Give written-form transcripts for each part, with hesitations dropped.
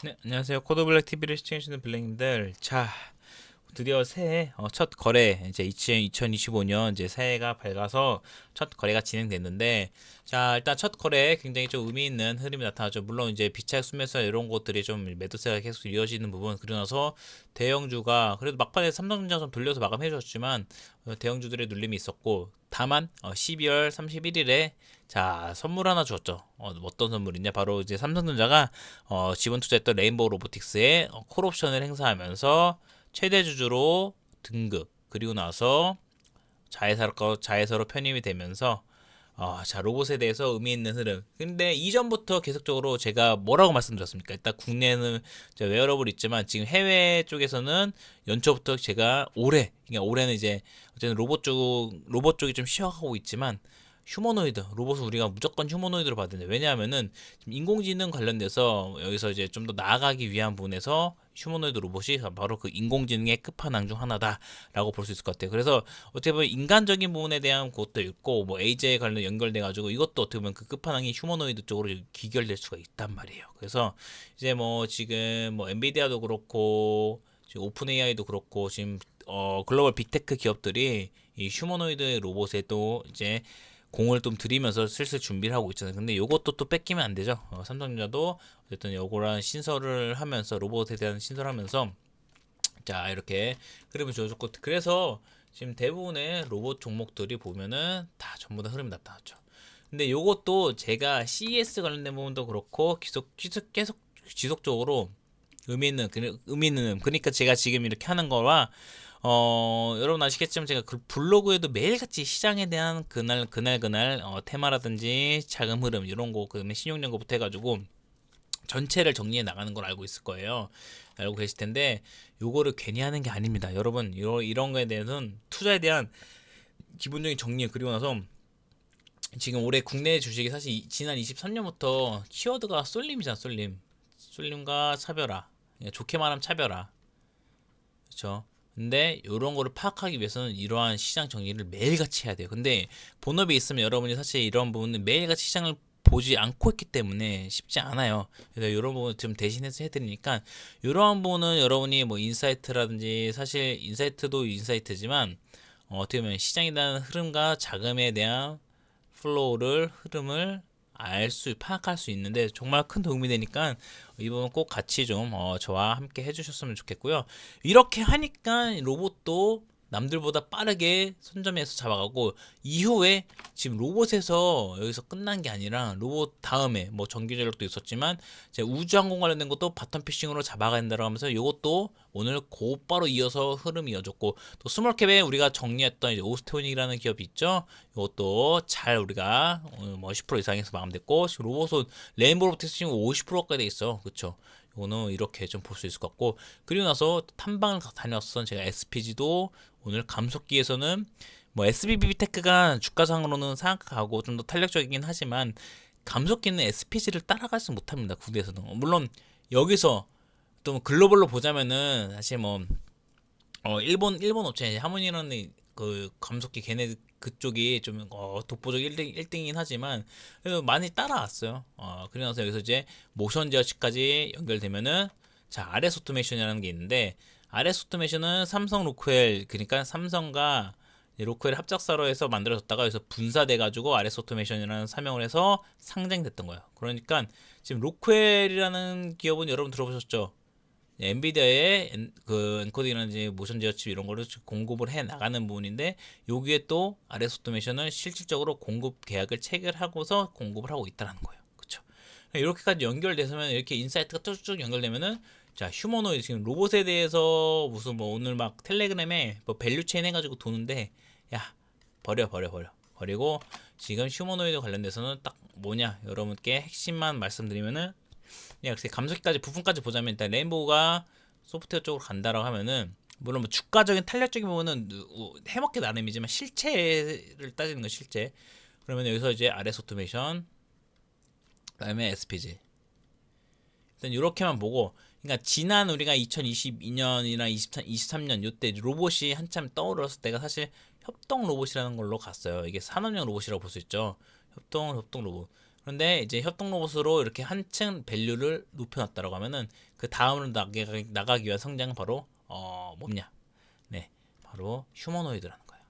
네, 안녕하세요. 코드블랙 TV를 시청해주시는 블랙님들. 자, 드디어 새해 첫 거래 이제 2025년 이제 새해가 밝아서 첫 거래가 진행됐는데, 자 일단 첫 거래 굉장히 좀 의미 있는 흐름이 나타나죠. 물론 이제 비차익 순매수 이런 것들이 좀 매도세가 계속 이어지는 부분, 그러고 나서 대형주가 그래도 막판에 삼성전자 좀 돌려서 마감해 줬지만 대형주들의 눌림이 있었고, 다만 12월 31일에 자 선물 하나 줬죠. 어떤 선물이냐, 바로 이제 삼성전자가 지분 투자했던 레인보우 로보틱스에 콜옵션을 행사하면서 최대 주주로 등급, 그리고 나서 자회사로 편입이 되면서 자 로봇에 대해서 의미 있는 흐름. 근데 이전부터 계속적으로 제가 뭐라고 말씀드렸습니까? 일단 국내는 웨어러블 있지만 지금 해외 쪽에서는 연초부터 제가 그러니까 올해는 이제 어쨌든 로봇 쪽이 좀 쉬어가고 있지만, 휴머노이드 로봇은 우리가 무조건 휴머노이드로 봐야 되는데, 왜냐하면은 지금 인공지능 관련돼서 여기서 이제 좀 더 나아가기 위한 부분에서 휴머노이드 로봇이 바로 그 인공지능의 끝판왕 중 하나다라고 볼 수 있을 것 같아요. 그래서 어떻게 보면 인간적인 부분에 대한 것도 있고, 뭐 AJ 관련 연결돼 가지고 이것도 어떻게 보면 그 끝판왕이 휴머노이드 쪽으로 귀결될 수가 있단 말이에요. 그래서 이제 뭐 지금 뭐 엔비디아도 그렇고 지금 오픈 AI도 그렇고 지금 글로벌 빅테크 기업들이 이 휴머노이드 로봇에 또 이제 공을 좀 들이면서 슬슬 준비를 하고 있잖아요. 근데 요것도 또 뺏기면 안 되죠. 삼성전자도 어쨌든 요거랑 신설을 하면서, 로봇에 대한 신설을 하면서 자 이렇게 흐름이 좋아졌고, 그래서 지금 대부분의 로봇 종목들이 보면은 다 전부 다 흐름이 나타났죠. 근데 요것도 제가 CES 관련된 부분도 그렇고 계속 지속적으로 의미 있는, 그러니까 제가 지금 이렇게 하는 거와 여러분 아시겠지만 제가 그 블로그에도 매일같이 시장에 대한 그날 테마라든지 자금 흐름 이런 거, 그다음에 신용연구부터 해가지고 전체를 정리해 나가는 걸 알고 있을 거예요. 알고 계실 텐데, 요거를 괜히 하는 게 아닙니다. 여러분, 이런 거에 대해서는 투자에 대한 기본적인 정리, 그리고 나서 지금 올해 국내 주식이 사실 지난 23년부터 키워드가 쏠림이잖아, 쏠림. 쏠림과 차별화. 좋게 말하면 차별화. 그렇죠? 근데 이런 거를 파악하기 위해서는 이러한 시장 정리를 매일같이 해야 돼요. 근데 본업이 있으면 여러분이 사실 이런 부분은 매일같이 시장을 보지 않고 있기 때문에 쉽지 않아요. 그래서 이런 부분 좀 대신해서 해드리니까, 이러한 부분은 여러분이 뭐 인사이트라든지, 사실 인사이트도 인사이트지만 어떻게 보면 시장에 대한 흐름과 자금에 대한 흐름을 파악할 수 있는데 정말 큰 도움이 되니까 이 부분 꼭 같이 좀 저와 함께 해주셨으면 좋겠고요. 이렇게 하니까 로봇도 남들보다 빠르게 선점해서 잡아가고, 이후에 지금 로봇에서 여기서 끝난 게 아니라 로봇 다음에 뭐 전기 전력도 있었지만 이제 우주항공 관련된 것도 바텀 피싱으로 잡아간다고 하면서, 이것도 오늘 곧바로 이어서 흐름이 이어졌고, 또 스몰캡에 우리가 정리했던 이제 오스테온이라는 기업이 있죠. 이것도 잘 우리가 뭐 10% 이상에서 마감됐고, 지금 로봇은 레인보우 로보틱스 지금 50%까지 돼 있어. 그쵸? 이거는 이렇게 좀 볼 수 있을 것 같고, 그리고 나서 탐방을 다녔던 제가 SPG도 오늘 감속기에서는 뭐 SBB테크가 주가상으로는 상악하고 좀 더 탄력적이긴 하지만, 감속기는 SPG를 따라가지 못합니다. 국내에서는. 물론 여기서 또 글로벌로 보자면은 사실 뭐 일본 업체 하모니라는 그 감속기, 걔네 그쪽이 좀 독보적 1등이긴 하지만 그래도 많이 따라왔어요. 그러면서 여기서 이제 모션 제어치까지 연결되면은, 자 RS 오토메이션이라는 게 있는데, RS 오토메이션은 삼성 로크웰, 그러니까 삼성과 로크웰 합작사로 해서 만들어졌다가 여기서 분사돼 가지고 RS 오토메이션이라는 사명을 해서 상장됐던 거예요. 그러니까 지금 로크웰이라는 기업은 여러분 들어보셨죠? 엔비디아의 그 엔코딩이라든지 모션 제어칩 이런 거를 공급을 해 나가는 부분인데, 여기에 또 RS 오토메이션은 실질적으로 공급 계약을 체결하고서 공급을 하고 있다는 거예요. 그렇죠? 이렇게까지 연결돼서면, 이렇게 인사이트가 쭉쭉 연결되면은, 자 휴머노이드 지금 로봇에 대해서 무슨 뭐 오늘 막 텔레그램에 뭐 밸류체인 해가지고 도는데, 야 버리고 지금 휴머노이드 관련돼서는 딱 뭐냐, 여러분께 핵심만 말씀드리면은, 역시 감속기까지 부품까지 보자면, 일단 레인보우가 소프트웨어 쪽으로 간다라고 하면은, 물론 뭐 주가적인 탄력적인 부분은 해먹기 나름이지만 실체를 따지는 건 실체. 그러면 여기서 이제 RS 오토메이션, 그다음에 SPG, 일단 이렇게만 보고, 그러니까 지난 우리가 2022년이나 23년 요때 로봇이 한참 떠오르었을 때가 사실 협동 로봇이라는 걸로 갔어요. 이게 산업용 로봇이라고 볼 수 있죠. 협동 로봇. 그런데 이제 협동 로봇으로 이렇게 한층 밸류를 높여놨다라고 하면은 그 다음으로 나가기 위한 성장은 바로 뭐냐? 네, 바로 휴머노이드라는 거예요.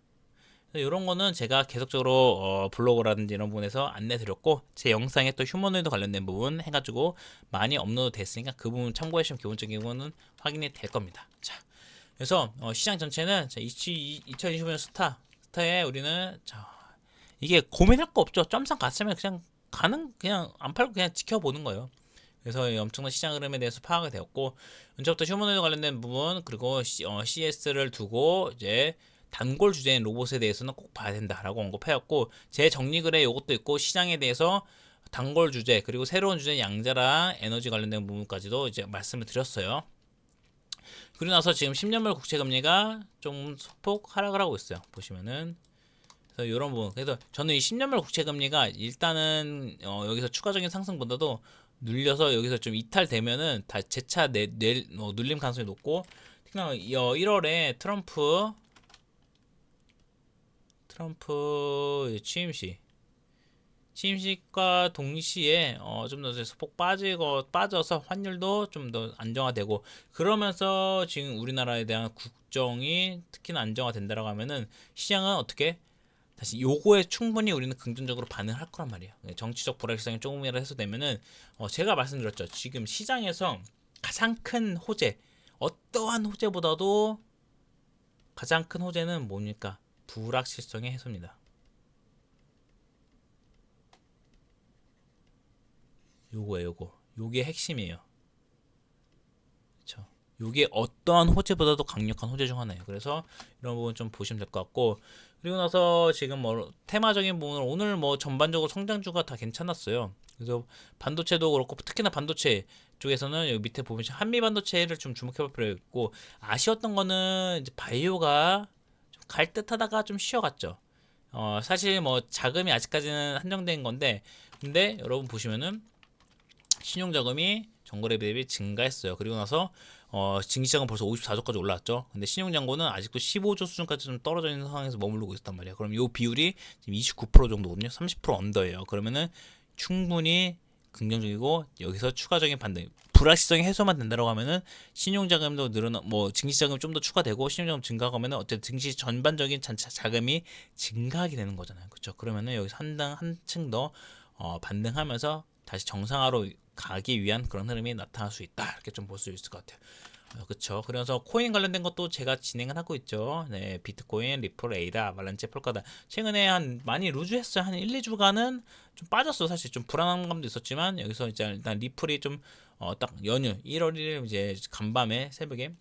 이런 거는 제가 계속적으로 블로그라든지 이런 부분에서 안내 드렸고, 제 영상에 또 휴머노이드 관련된 부분 해가지고 많이 업로드 됐으니까 그 부분 참고하시면 기본적인 거는 확인이 될 겁니다. 자, 그래서 시장 전체는 2025년 스타에 우리는 자, 이게 고민할 거 없죠. 점상 갔으면 그냥 안 팔고 그냥 지켜보는 거예요. 그래서 이 엄청난 시장 흐름에 대해서 파악이 되었고, 이제부터 휴머노이드 관련된 부분, 그리고 CS를 두고 이제 단골 주제인 로봇에 대해서는 꼭 봐야 된다라고 언급해왔고, 제 정리글에 이것도 있고, 시장에 대해서 단골 주제 그리고 새로운 주제 양자랑 에너지 관련된 부분까지도 이제 말씀을 드렸어요. 그리고 나서 지금 10년물 국채 금리가 좀 소폭 하락을 하고 있어요. 보시면은. 그래서 이런 부분. 그래서 저는 이 10년물 국채 금리가 일단은 여기서 추가적인 상승보다도 눌려서 여기서 좀 이탈되면은 다 재차 눌림 가능성이 높고, 특히나 1월에 트럼프 취임식과 동시에 좀 더 소폭 빠져서 환율도 좀 더 안정화되고, 그러면서 지금 우리나라에 대한 국정이 특히나 안정화된다라고 하면은 시장은 어떻게 다시 요거에 충분히 우리는 긍정적으로 반응을 할 거란 말이에요. 정치적 불확실성이 조금이라도 해소되면은 제가 말씀드렸죠. 지금 시장에서 가장 큰 호재, 어떠한 호재보다도 가장 큰 호재는 뭡니까? 불확실성의 해소입니다. 요게 핵심이에요. 그렇죠. 요게 어떠한 호재보다도 강력한 호재 중 하나예요. 그래서 이런 부분 좀 보시면 될 것 같고, 그리고 나서 지금 뭐 테마적인 부분을 오늘 뭐 전반적으로 성장주가 다 괜찮았어요. 그래서 반도체도 그렇고, 특히나 반도체 쪽에서는 여기 밑에 보면 한미 반도체를 좀 주목해 볼 필요가 있고, 아쉬웠던 거는 이제 바이오가 좀 갈 듯하다가 좀 쉬어갔죠. 사실 뭐 자금이 아직까지는 한정된 건데, 근데 여러분 보시면은 신용자금이 전거래 대비 증가했어요. 그리고 나서 증시자금 벌써 54조까지 올라왔죠. 근데 신용잔고는 아직도 15조 수준까지 좀 떨어져 있는 상황에서 머무르고 있단 말이에요. 그럼 이 비율이 지금 29% 정도거든요. 30% 언더예요. 그러면은 충분히 긍정적이고, 여기서 추가적인 반등, 불확실성이 해소만 된다고 하면은 신용자금도 뭐 증시자금 좀 더 추가되고, 신용자금 증가하면은 어쨌든 증시 전반적인 자금이 증가하게 되는 거잖아요. 그렇죠? 그러면은 여기서 한층 더 반등하면서 다시 정상화로 가기 위한 그런 흐름이 나타날 수 있다, 이렇게 좀 볼 수 있을 것 같아요. 그렇죠. 그래서 코인 관련된 것도 제가 진행을 하고 있죠. 네, 비트코인, 리플, 에이다, 아발란체, 폴카다. 최근에 많이 루즈했어요. 한 1, 2주간은 좀 빠졌어. 사실 좀 불안한 감도 있었지만, 여기서 이제 일단 리플이 좀 딱 연휴 1월 1일 이제 간밤에 새벽에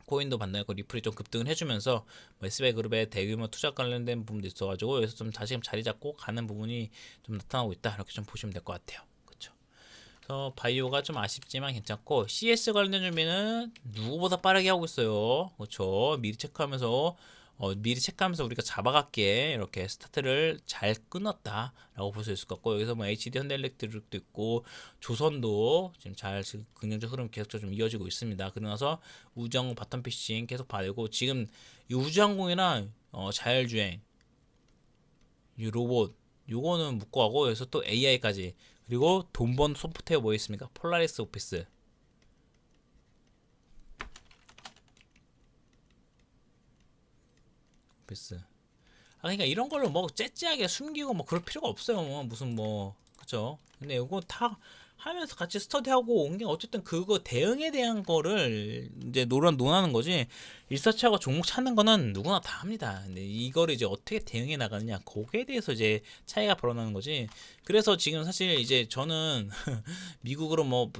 코인도 반등했고, 리플이 좀 급등을 해주면서 뭐 SBI 그룹의 대규모 투자 관련된 부분도 있어가지고, 여기서 좀 다시금 자리 잡고 가는 부분이 좀 나타나고 있다, 이렇게 좀 보시면 될 것 같아요. 그렇죠. 그래서 바이오가 좀 아쉽지만 괜찮고, CS 관련 준비는 누구보다 빠르게 하고 있어요. 그렇죠. 미리 체크하면서 우리가 잡아갈게 이렇게 스타트를 잘 끊었다라고 볼 수 있을 것 같고, 여기서 뭐 HD 현대일렉트릭도 있고, 조선도 지금 긍정적 흐름 계속적으로 좀 이어지고 있습니다. 그러고 나서 우주항공 바텀 피싱 계속 봐야되고, 지금 이 우주항공이랑 자율주행, 이 로봇, 요거는 묶어가고, 여기서 또 AI까지, 그리고 돈 번 소프트웨어 뭐 있습니까? 폴라리스 오피스. 그러니까 이런 걸로 뭐 째째하게 숨기고 뭐 그럴 필요가 없어요. 뭐 무슨 뭐 그죠? 근데 이거 다 하면서 같이 스터디하고 온 게 어쨌든 그거 대응에 대한 거를 이제 논하는 거지. 리서치하고 종목 찾는 거는 누구나 다 합니다. 근데 이거를 이제 어떻게 대응해 나가느냐, 거기에 대해서 이제 차이가 벌어나는 거지. 그래서 지금 사실 이제 저는 미국으로 막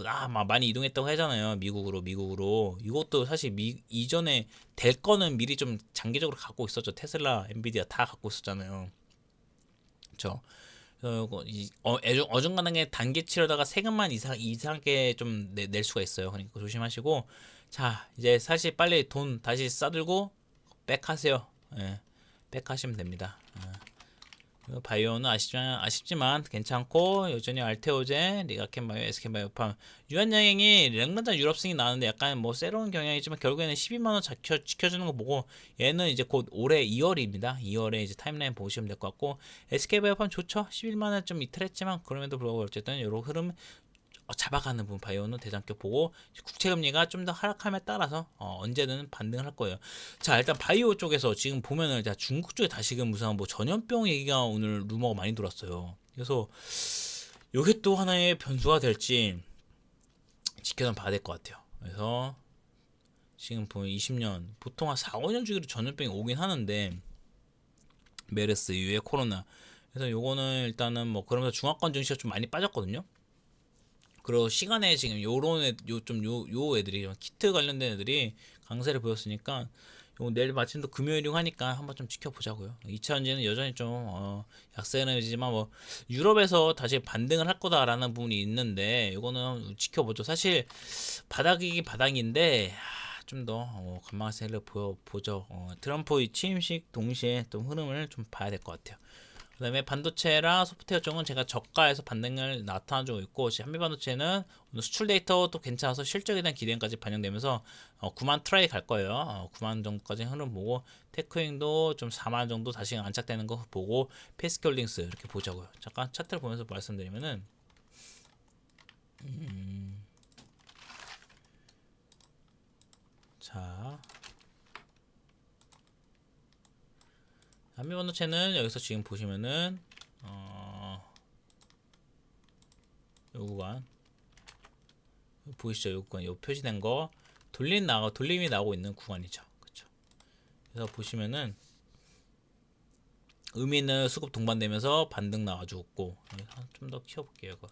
많이 이동했다고 하잖아요. 미국으로. 이것도 사실 이전에 될 거는 미리 좀 장기적으로 갖고 있었죠. 테슬라, 엔비디아 다 갖고 있었잖아요. 그렇죠. 어중간하게 단기 치료다가 세금만 이상하게 좀 낼 수가 있어요. 그러니까 조심하시고, 자, 이제 사실 빨리 돈 다시 싸들고 백하세요. 예, 백하시면 됩니다. 바이오는 아쉽지만 괜찮고 여전히 알테오젠, 리가켄바이오, 에스켄바이오팜 유한양행이 랭간장 유럽승이 나는데 약간 뭐 새로운 경향이지만 결국에는 12만원 지켜주는 거 보고 얘는 이제 곧 올해 2월입니다. 2월에 이제 타임라인 보시면 될 것 같고 SK바이오팜 좋죠. 11만원 좀 이탈했지만 그럼에도 불구하고 어쨌든 이런 흐름 잡아가는 부분 바이오는 대장격 보고 국채금리가 좀 더 하락함에 따라서 언제든 반등을 할 거예요. 자 일단 바이오 쪽에서 지금 보면은 중국 쪽에 다시금 무슨 뭐 전염병 얘기가 오늘 루머가 많이 돌았어요. 그래서 이게 또 하나의 변수가 될지 지켜서 봐야 될 것 같아요. 그래서 지금 보면 20년 보통 한 4, 5년 주기로 전염병이 오긴 하는데 메르스 이후에 코로나 그래서 요거는 일단은 뭐 그러면서 중화권 증시가 좀 많이 빠졌거든요. 그리고 시간에 지금 요 애들이 키트 관련된 애들이 강세를 보였으니까 요 내일 마침도 금요일이고 하니까 한번 좀 지켜보자고요. 2차전지는 여전히 좀 약세는지만 뭐 유럽에서 다시 반등을 할 거다라는 부분이 있는데 이거는 지켜보죠. 사실 바닥이기 바닥인데 좀 더 관망세를 보죠. 트럼프 취임식 동시에 좀 흐름을 좀 봐야 될 것 같아요. 그 다음에 반도체랑 소프트웨어 쪽은 제가 저가에서 반등을 나타나주고 있고 한미반도체는 오늘 수출 데이터도 괜찮아서 실적에 대한 기대감까지 반영되면서 9만 트라이 갈 거예요. 9만 정도까지 흐름 보고 테크윙도 좀 4만 정도 다시 안착되는 거 보고 PSK홀딩스 이렇게 보자고요. 잠깐 차트를 보면서 말씀드리면은 자 한미반도체는 여기서 지금 보시면은 요 구간 보이시죠? 요 구간 요 표시된 거 돌림이 나오고 있는 구간이죠. 그렇죠? 그래서 보시면은 의미 있는 수급 동반되면서 반등 나와주었고 좀 더 키워볼게요. 이거.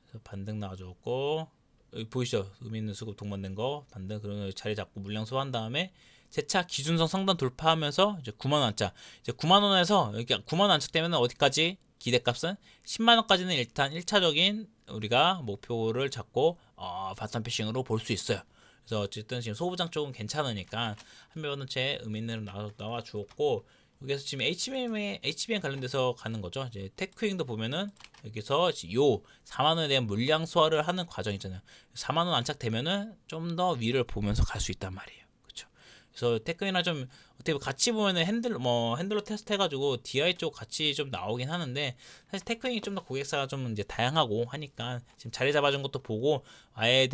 그래서 반등 나와주었고 여기 보이시죠? 의미 있는 수급 동반된 거 반등 그러면 자리 잡고 물량 소화한 다음에 재차 기준선 상단 돌파하면서 이제 9만 원자 이제 9만 원에서 여기 9만 원 안착되면 어디까지 기대값은 10만 원까지는 일단 1차적인 우리가 목표를 잡고 바텀 피싱으로 볼 수 있어요. 그래서 어쨌든 지금 소부장 쪽은 괜찮으니까 한미반도체 의미 있는 나와 주었고 여기서 지금 HBM 관련돼서 가는 거죠. 이제 테크윙도 보면은 여기서 요 4만 원에 대한 물량 소화를 하는 과정 있잖아요. 4만 원 안착되면은 좀 더 위를 보면서 갈 수 있단 말이에요. 그렇죠? 그래서 테크윙이나 좀 어떻게 같이 보면은 핸들러 테스트 해가지고 DI 쪽 같이 좀 나오긴 하는데 사실 테크윙이 좀 더 고객사가 좀 이제 다양하고 하니까 지금 자리 잡아준 것도 보고 아예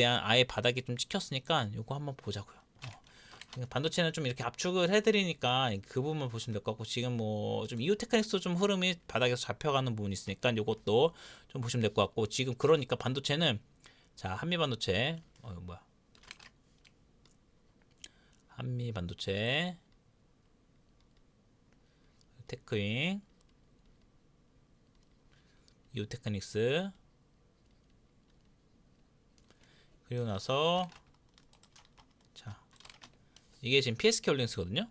바닥이 좀 찍혔으니까 요거 한번 보자고요. 반도체는 좀 이렇게 압축을 해드리니까 그 부분만 보시면 될 것 같고 지금 뭐 좀 이후 테크닉스 좀 흐름이 바닥에서 잡혀가는 부분이 있으니까 이것도 좀 보시면 될 것 같고 지금 그러니까 반도체는 자 한미 반도체 뭐야 한미 반도체 테크윙 이후 테크닉스 그리고 나서 자 이게 지금 PSK 홀딩스거든요.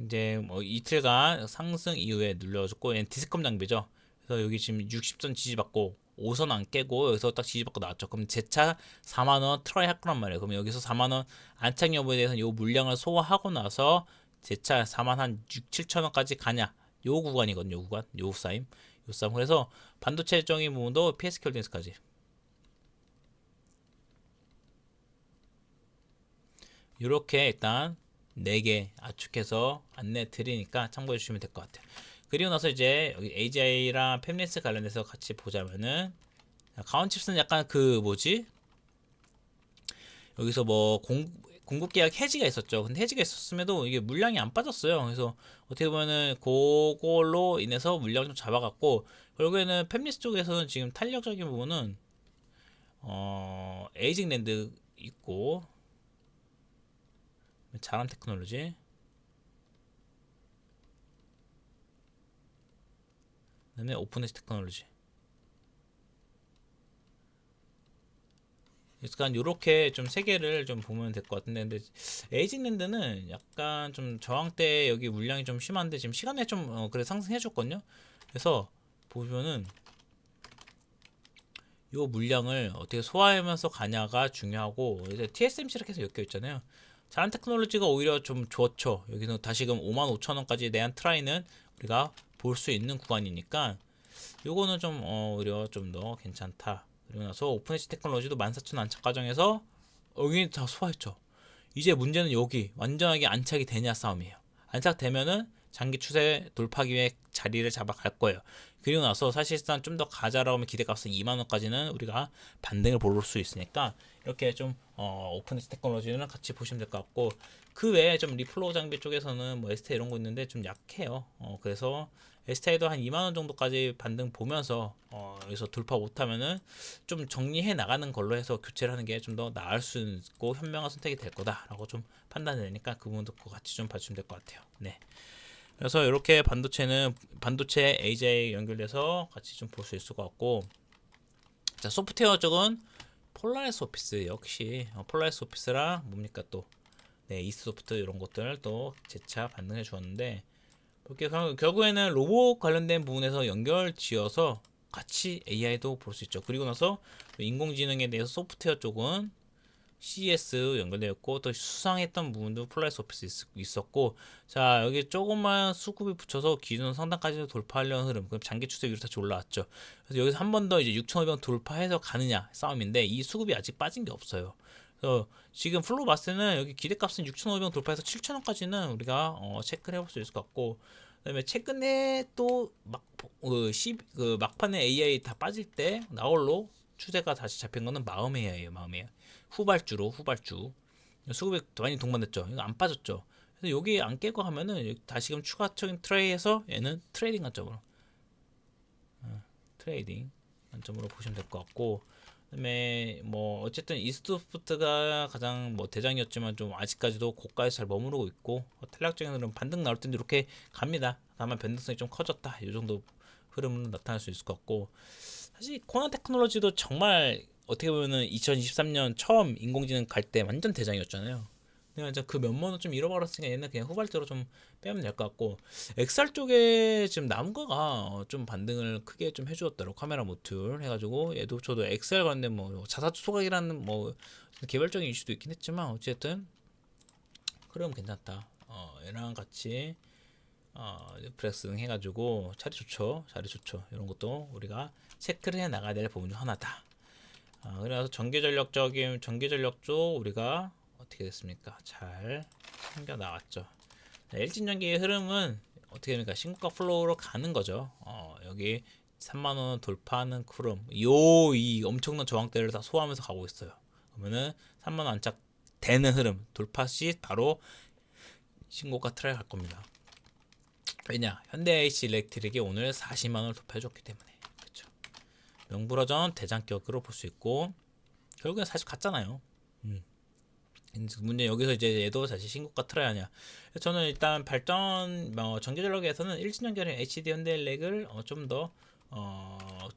이제 뭐 이틀간 상승 이후에 눌러줬고 얘는 디스컴 장비죠. 그래서 여기 지금 60선 지지받고 5선 안 깨고 여기서 딱 지지받고 나왔죠. 그럼 제차 4만원 트라이 할 거란 말이에요. 그럼 여기서 4만원 안착 여부에 대해서는 요 물량을 소화하고 나서 제차 4만 한 6, 7천원까지 가냐 요 구간이거든요. 요 구간 요 싸임 요 싸움 그래서 반도체적인 부분도 PSK 홀딩스까지 이렇게 일단 4개 압축해서 안내 드리니까 참고해 주시면 될 것 같아요. 그리고 나서 이제 여기 AGI랑 팹리스 관련해서 같이 보자면은 가온칩스는 약간 그 뭐지 여기서 뭐 공급 계약 해지가 있었죠. 근데 해지가 있었음에도 이게 물량이 안 빠졌어요. 그래서 어떻게 보면은 그걸로 인해서 물량 좀 잡아갔고 결국에는 팹리스 쪽에서는 지금 탄력적인 부분은 에이징랜드 있고 자람 테크놀로지 그다음에 오픈에스 테크놀로지 약간 요렇게 좀 세 개를 좀 보면 될 것 같은데 근데 에이징랜드는 약간 좀 저항대 여기 물량이 좀 심한데 지금 시간에 좀 그래 상승해 줬거든요. 그래서 보면은 요 물량을 어떻게 소화하면서 가냐가 중요하고 이제 TSMC 이렇게 해서 엮여 있잖아요. 자연 테크놀로지가 오히려 좀 좋죠. 여기서 다시금 55,000원까지 대한 트라이는 우리가 볼 수 있는 구간이니까 요거는 좀 오히려 좀 더 괜찮다. 그리고 나서 오픈엣지 테크놀로지도 14,000 안착 과정에서 여기 다 소화했죠. 이제 문제는 여기 완전하게 안착이 되냐 싸움이에요. 안착되면은 장기 추세 돌파 기회 자리를 잡아갈 거예요. 그리고 나서 사실상 좀 더 가자라고 하면 기대값은 2만원까지는 우리가 반등을 볼 수 있으니까 이렇게 좀 오픈엣지 테크놀로지는 같이 보시면 될 것 같고, 그 외에 좀 리플로우 장비 쪽에서는 뭐 에스테 이런 거 있는데 좀 약해요. 그래서 에스테이도 한 2만원 정도까지 반등 보면서 여기서 돌파 못하면은 좀 정리해 나가는 걸로 해서 교체를 하는 게 좀 더 나을 수 있고 현명한 선택이 될 거다라고 좀 판단이 되니까 그 부분도 같이 좀 봐주시면 될 것 같아요. 네. 그래서 이렇게 반도체는 반도체 AJ 연결돼서 같이 좀 볼 수 있을 것 같고, 자 소프트웨어 쪽은 폴라리스 오피스 역시 폴라리스 오피스랑 뭡니까 또 네, 이스소프트 이런 것들 또 재차 반등해 주었는데, 이렇게 결국에는 로봇 관련된 부분에서 연결 지어서 같이 AI도 볼 수 있죠. 그리고 나서 인공지능에 대해서 소프트웨어 쪽은 CS 연결되었고, 또 수상했던 부분도 폴라리스 오피스 있었고, 자 여기 조금만 수급이 붙여서 기준 상단까지 돌파하려는 흐름, 그럼 장기 추세 위로 다시 올라왔죠. 그래서 여기서 한 번 더 이제 6,500원 돌파해서 가느냐 싸움인데, 이 수급이 아직 빠진 게 없어요. 그래서 지금 플로우 봤을 때는 여기 기대값은 6,500원 돌파해서 7,000원까지는 우리가 체크를 해볼 수 있을 것 같고, 그다음에 최근에 그 막판에 AI 다 빠질 때 나홀로 추세가 다시 잡힌 거는 마음 AI예요. 마음 AI. 후발주 수급이 많이 동반됐죠. 이거 안 빠졌죠. 그래서 여기 안 깨고 하면은 다시금 추가적인 트레이에서 얘는 트레이딩 관점으로 트레이딩 관점으로 보시면 될 것 같고, 그다음에 뭐 어쨌든 이스트소프트가 가장 뭐 대장이었지만 좀 아직까지도 고가에서 잘 머무르고 있고, 탄력적인 흐름 반등 나올 텐데 이렇게 갑니다. 다만 변동성이 좀 커졌다, 이 정도 흐름은 나타날 수 있을 것 같고, 사실 코난 테크놀로지도 정말 어떻게 보면은 2023년 처음 인공지능 갈 때 완전 대장이었잖아요. 근데 이제 그 면모는 좀 잃어버렸으니까 얘는 그냥 후발적으로 좀 빼면 될 것 같고, XR 쪽에 지금 남은 거가 좀 반등을 크게 좀 해주었더라고. 카메라 모듈 해가지고 얘도 저도 XR 관련 뭐 자사주 소각이라는 뭐 개별적인 이슈도 있긴 했지만 어쨌든 흐름 괜찮다. 얘랑 같이 플렉스ing 해가지고 자리 좋죠. 이런 것도 우리가 체크를 해 나가야 될 부분 중 하나다. 그래서 전기 전력 쪽 우리가 어떻게 됐습니까? 잘 챙겨 나갔죠. 일진전기의 흐름은 어떻게 됩니까? 신고가 플로우로 가는 거죠. 여기 3만 원 돌파하는 흐름, 이 엄청난 저항대를 다 소화하면서 가고 있어요. 그러면은 3만 원 안착 되는 흐름 돌파 시 바로 신고가 트라이 갈 겁니다. 왜냐? 현대HC 일렉트릭이 오늘 40만 원을 돌파해줬기 때문에. 그렇죠. 명불허전 대장격으로 볼 수 있고, 결국엔 사실 같잖아요. 문제 여기서 이제 얘도 다시 신고가 틀어야 하냐. 저는 일단 발전 전기 전력에서는 일진연결의 HD 현대일렉을 좀 더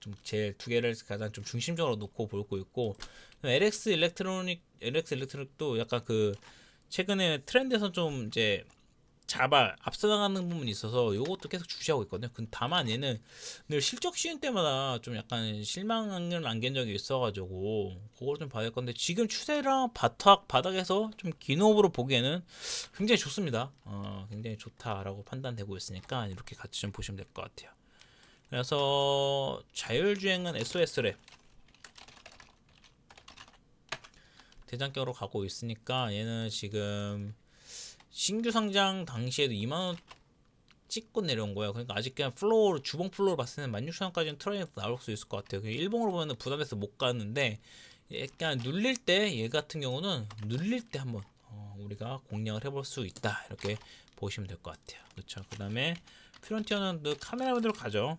좀 제일 두 개를 가장 좀 중심적으로 놓고 보고 있고, LX 일렉트로닉도 약간 그 최근에 트렌드에서 좀 이제 앞서 나가는 부분이 있어서 요것도 계속 주시하고 있거든요. 다만 얘는 늘 실적 시행 때마다 좀 약간 실망을 안긴 적이 있어가지고 그걸 좀 봐야 할 건데, 지금 추세랑 바닥에서 좀 긴 호흡으로 보기에는 굉장히 좋습니다. 굉장히 좋다라고 판단되고 있으니까 이렇게 같이 좀 보시면 될 것 같아요. 그래서 자율주행은 SOS랩 대장격으로 가고 있으니까 얘는 지금 신규 상장 당시에도 2만원 찍고 내려온 거예요. 그러니까 아직 그냥 주봉 플로우로 봤을 때는 16,000원까지는 트레이드 나올 수 있을 것 같아요. 일봉으로 보면 부담해서 못 가는데, 약간 눌릴 때 얘 같은 경우는 눌릴 때 한번 우리가 공략을 해볼 수 있다, 이렇게 보시면 될 것 같아요. 그렇죠. 그 다음에 프론티어는 카메라 모드로 가죠.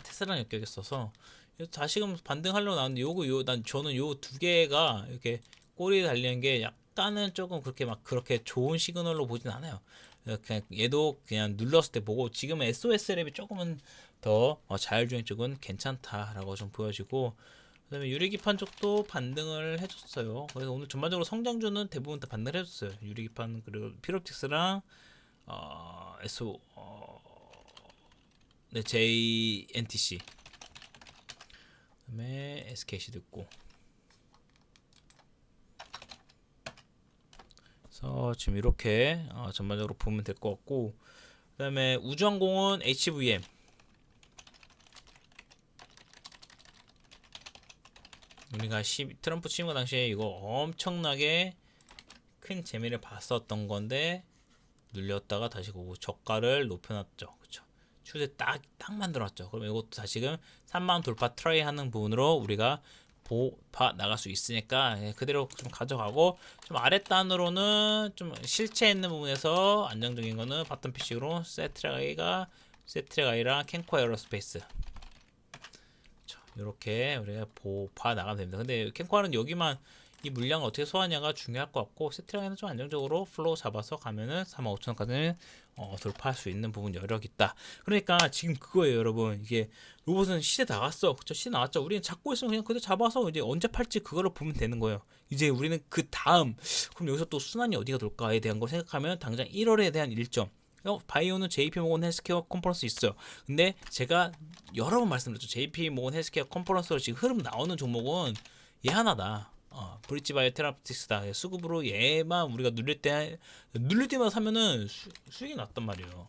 테슬라랑 엮여있어서 다시금 반등하려고 나왔는데 저는 요 두 개가 이렇게 꼬리에 달리는 게 약간은 조금 그렇게 좋은 시그널로 보진 않아요. 그냥 얘도 그냥 눌렀을 때 보고, 지금은 SOS 랩이 조금은 더 자율주행 쪽은 괜찮다라고 좀 보여지고, 그다음에 유리기판 쪽도 반등을 해줬어요. 그래서 오늘 전반적으로 성장주는 대부분 다 반등을 해줬어요. 유리기판 그리고 피롭틱스랑 SO 네, JNTC, 그다음에 SKC도 있고. 그래서 지금 이렇게 전반적으로 보면 될 것 같고, 그다음에 우주항공은 HVM. 우리가 트럼프 취임 당시에 이거 엄청나게 큰 재미를 봤었던 건데 눌렸다가 다시 저가를 높여놨죠. 그쵸? 추세 딱 만들었죠. 그럼 이것도 다시금 3만원 돌파 트라이 하는 부분으로 우리가 봐 나갈 수 있으니까 그대로 좀 가져가고, 좀 아랫단으로는 좀 실체 있는 부분에서 안정적인 거는 바텀 피식으로 세트랙 아이랑 캔코 에어로스페이스 이렇게 우리가 봐 나가면 됩니다. 근데 캔코아는 여기만 이 물량을 어떻게 소화하냐가 중요할 것 같고, 세트랑에는 좀 안정적으로 플로우 잡아서 가면은 45,000원까지는 돌파할 수 있는 부분 여력 있다. 그러니까 지금 그거예요, 여러분. 이게 로봇은 시대 나갔어, 그쵸? 시대 나왔죠. 우리는 잡고 있으면 그냥 그대로 잡아서 이제 언제 팔지 그거를 보면 되는 거예요. 이제 우리는 그 다음, 그럼 여기서 또 순환이 어디가 돌까에 대한 거 생각하면 당장 1월에 대한 일정. 바이오는 JP모건 헬스케어 컨퍼런스 있어요. 근데 제가 여러 번 말씀드렸죠. JP모건 헬스케어 컨퍼런스로 지금 흐름 나오는 종목은 얘 하나다. 브릿지 바이오 테라피틱스다. 수급으로 얘만 우리가 눌릴 때만 사면은 수익이 났단 말이에요.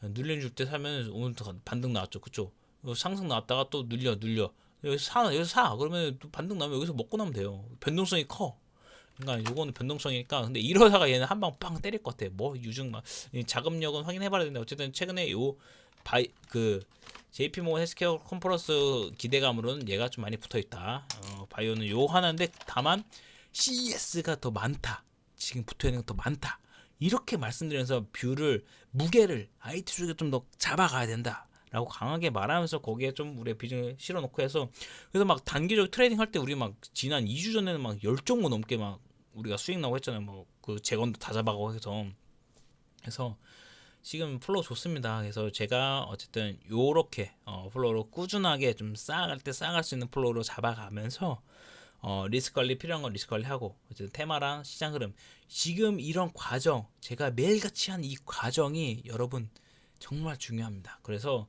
눌려줄 때 사면 오늘 반등 나왔죠. 그쵸? 상승 나왔다가 또 눌려. 여기서 사. 그러면 또 반등 나면 여기서 먹고 나면 돼요. 변동성이 커. 그러니까 요거는 변동성이니까. 근데 이러다가 얘는 한 방 빵 때릴 것 같아. 뭐 유증 막 자금력은 확인해봐야 되는데, 어쨌든 최근에 JP모건 헬스케어 컨퍼런스 기대감으로는 얘가 좀 많이 붙어있다. 바이오는 요 하나인데, 다만 CES가 더 많다. 지금 붙어있는 게 더 많다. 이렇게 말씀드리면서 무게를 IT 쪽에 좀 더 잡아가야 된다 라고 강하게 말하면서 거기에 좀 우리의 비중을 실어놓고 해서, 그래서 막 단기적 트레이딩 할 때 우리 막 지난 2주 전에는 막 10종목 넘게 막 우리가 수익 나고 했잖아요. 뭐 그 재건도 다 잡아가고 해서. 그래서 지금 플로우 좋습니다. 그래서 제가 어쨌든 요렇게 플로우로 꾸준하게 좀 쌓아갈 수 있는 플로우로 잡아가면서 리스크 관리 필요한 건 리스크 관리하고, 어쨌든 테마랑 시장 흐름, 지금 이런 과정, 제가 매일같이 한 이 과정이 여러분 정말 중요합니다. 그래서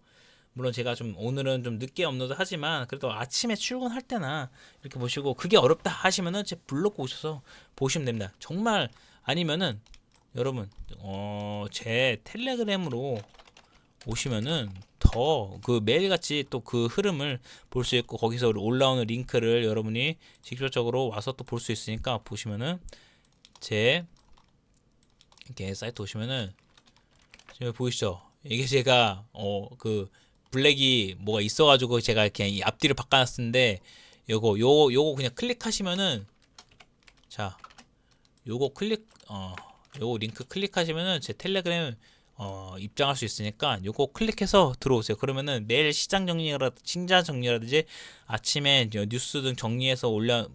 물론 제가 좀 오늘은 좀 늦게 업로드 하지만, 그래도 아침에 출근할 때나 이렇게 보시고, 그게 어렵다 하시면은 제 블로그 오셔서 보시면 됩니다. 정말 아니면은 여러분 제 텔레그램으로 오시면은 더 그 매일같이 또 그 흐름을 볼 수 있고, 거기서 올라오는 링크를 여러분이 직접적으로 와서 또 볼 수 있으니까, 보시면은 제 이렇게 사이트 오시면은 지금 보이시죠? 이게 제가 그 블랙이 뭐가 있어가지고 제가 이렇게 이 앞뒤를 바꿔놨는데, 요거 그냥 클릭하시면은, 자 요거 링크 클릭하시면은 제 텔레그램 입장할 수 있으니까 요거 클릭해서 들어오세요. 그러면은 매일 시장 정리라든지 아침에 뉴스 등 정리해서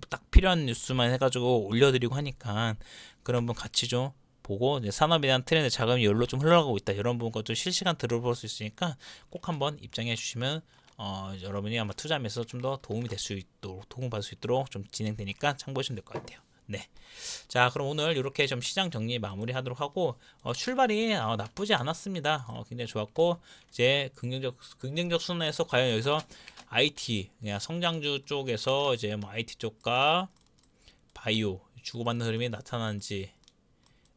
딱 필요한 뉴스만 해가지고 올려드리고 하니까, 그런 분 같이 좀 보고, 이제 산업에 대한 트렌드 자금이 여기로 좀 흘러가고 있다, 이런 부분과 좀 실시간 들어볼 수 있으니까 꼭 한번 입장해 주시면 여러분이 아마 투자하면서 좀 더 도움이 될 수 있도록, 도움받을 수 있도록 좀 진행되니까 참고하시면 될 것 같아요. 네. 자, 그럼 오늘 이렇게 좀 시장 정리 마무리하도록 하고, 출발이 나쁘지 않았습니다. 굉장히 좋았고, 이제 긍정적 순환에서 과연 여기서 IT 그냥 성장주 쪽에서 이제 뭐 IT 쪽과 바이오 주고받는 흐름이 나타나는지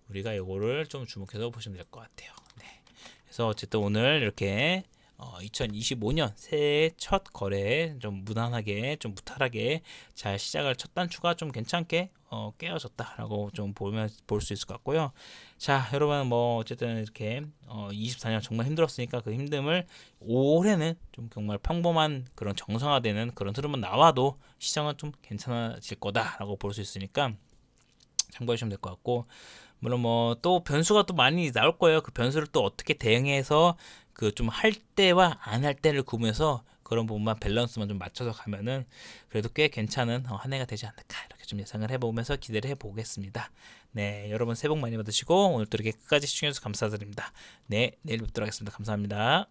우리가 요거를 좀 주목해서 보시면 될 것 같아요. 네. 그래서 어쨌든 오늘 이렇게 2025년 새해 첫 거래 좀 무난하게, 좀 무탈하게 잘 시작을, 첫 단추가 좀 괜찮게 깨어졌다라고 좀 볼 수 있을 것 같고요. 자, 여러분 뭐 어쨌든 이렇게 24년 정말 힘들었으니까 그 힘듦을 올해는 좀 정말 평범한 그런 정상화되는 그런 흐름은 나와도 시장은 좀 괜찮아질 거다라고 볼 수 있으니까 참고해 주시면 될 것 같고, 물론 뭐 또 변수가 또 많이 나올 거예요. 그 변수를 또 어떻게 대응해서 그 좀 할 때와 안 할 때를 구분해서 그런 부분만 밸런스만 좀 맞춰서 가면은 그래도 꽤 괜찮은 한 해가 되지 않을까, 이렇게 좀 예상을 해보면서 기대를 해보겠습니다. 네, 여러분 새해 복 많이 받으시고 오늘 또 이렇게 끝까지 시청해주셔서 감사드립니다. 네, 내일 뵙도록 하겠습니다. 감사합니다.